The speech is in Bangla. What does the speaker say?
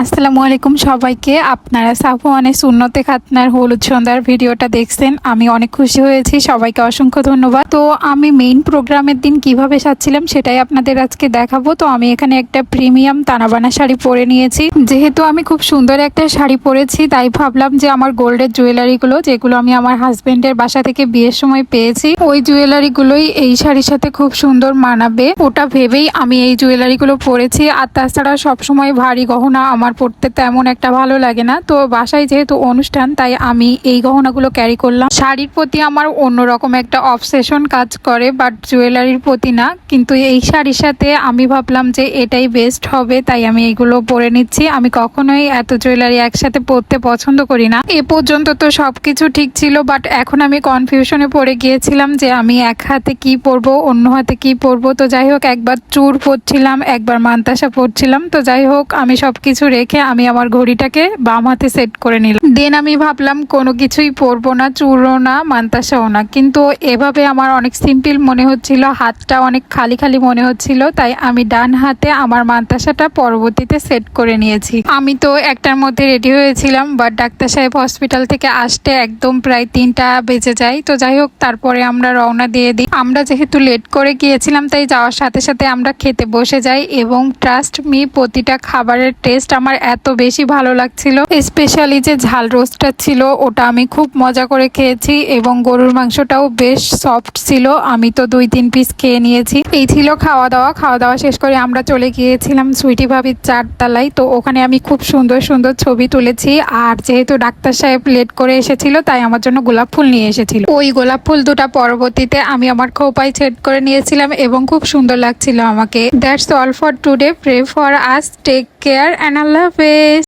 আসসালামু আলাইকুম সবাইকে। আপনারা সাফওয়ানের সুন্নতে খাতনার হলুদ সন্ধ্যার ভিডিওটা দেখছেন, আমি অনেক খুশি হয়েছি। সবাইকে অসংখ্য ধন্যবাদ। তো আমি মেইন প্রোগ্রামের দিন কিভাবে সাজছিলাম সেটাই আপনাদের আজকে দেখাবো। তো আমি এখানে একটা প্রিমিয়াম তানাবানা শাড়ি পরে নিয়েছি। যেহেতু আমি খুব সুন্দর একটা শাড়ি পরেছি, তাই ভাবলাম যে আমার গোল্ডের জুয়েলারিগুলো, যেগুলো আমি আমার হাজবেন্ডের বাসা থেকে বিয়ের সময় পেয়েছি, ওই জুয়েলারিগুলোই এই শাড়ির সাথে খুব সুন্দর মানাবে, ওটা ভেবেই আমি এই জুয়েলারিগুলো পরেছি। আর তাছাড়া সবসময় ভারী গহনা আমার পরতে তেমন একটা ভালো লাগে না। তো বাসায় যেহেতু অনুষ্ঠান, তাই আমি এই গহনাগুলো ক্যারি করলাম। শাড়ির প্রতি আমার অন্যরকম একটা অবসেশন কাজ করে, বাট জুয়েলারির প্রতি না। কিন্তু এই শাড়ির সাথে আমি ভাবলাম যে এটাই বেস্ট হবে, তাই আমি এইগুলো পরে নিচ্ছি। আমি কখনোই এত জুয়েলারি একসাথে পরতে পছন্দ করি না। এ পর্যন্ত তো সবকিছু ঠিক ছিল, বাট এখন আমি কনফিউশনে পড়ে গিয়েছিলাম যে আমি এক হাতে কি পরবো, অন্য হাতে কি পরবো। তো যাই হোক, একবার চূড় পরছিলাম, একবার মান্তাসা পরছিলাম। তো যাই হোক, আমি সবকিছু রেখে আমি আমার ঘড়িটাকে বাম হাতে সেট করে নিলাম। দেন আমি ভাবলাম কোনো কিছুই পরবো না, চূড়ও না, মান্তাসাও না। কিন্তু এভাবে আমার অনেক সিম্পল মনে হচ্ছিল, হাতটা অনেক খালি খালি মনে হচ্ছিল, তাই আমি ডান হাতে আমার মান্তাসাটা পরবর্তীতে সেট করে নিয়েছি। আমি তো একটার মধ্যে রেডি হয়েছিলাম, বাট ডাক্তার সাহেব হসপিটাল থেকে আসতে একদম প্রায় 3টা বেজে যায়। তো যাই হোক, তারপরে আমরা রওনা দিয়ে দিই। আমরা যেহেতু লেট করে গিয়েছিলাম, তাই যাওয়ার সাথে সাথে আমরা খেতে বসে যাই। এবং ট্রাস্ট মি, প্রতিটা খাবারের টেস্ট আমার এত বেশি ভালো লাগছিল। স্পেশালি যে ঝাল রোস্টটা ছিল, ওটা আমি খুব মজা করে খেয়েছি। এবং গরুর মাংসটাও বেশ সফট ছিল। আমি তো 2-3 পিস খেয়ে নিয়েছি। এই ছিল খাওয়া দাওয়া শেষ করে আমরা চলে গিয়েছিলাম সুইটি ভাবির 4 তলায়। তো ওখানে আমি খুব সুন্দর সুন্দর ছবি তুলেছি। আর যেহেতু ডাক্তার সাহেব লেট করে এসেছিল, তাই আমার জন্য গোলাপ ফুল নিয়ে এসেছিল। ওই গোলাপ ফুল দুটা পরবর্তীতে আমি আমার খোপায় সেট করে নিয়েছিলাম এবং খুব সুন্দর লাগছিল আমাকে। That's all for today. Pray for us, take care and আল্লাহ হাফেজ।